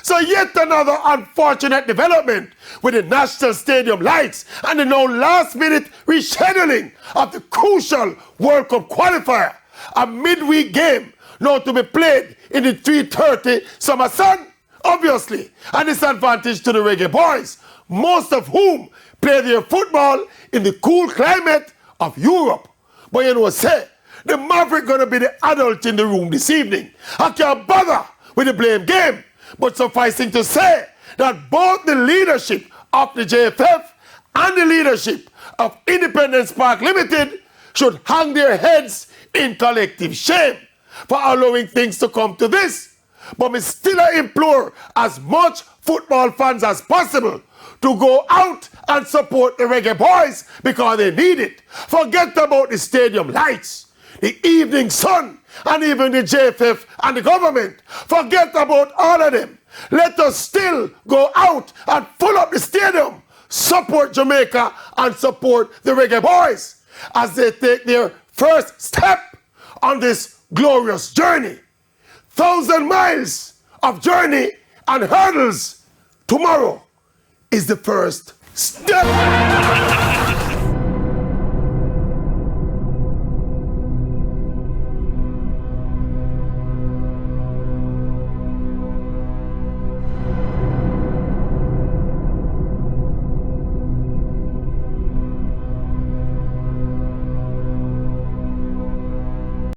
So yet another unfortunate development with the National Stadium lights and the now last-minute rescheduling of the crucial World Cup qualifier, a midweek game now to be played in the 3:30 summer sun, obviously, a disadvantage to the Reggae Boyz, most of whom play their football in the cool climate of Europe. But you know, say, the Maverick gonna be the adult in the room this evening. I can't bother with the blame game, but sufficing to say that both the leadership of the JFF and the leadership of Independence Park Limited should hang their heads in collective shame for allowing things to come to this. But we still implore as much football fans as possible to go out and support the Reggae Boyz because they need it. Forget about the stadium lights, the evening sun, and even the JFF and the government. Forget about all of them. Let us still go out and fill up the stadium, support Jamaica and support the Reggae Boyz as they take their first step on this glorious journey. 1,000 miles of journey and hurdles. Tomorrow is the first step.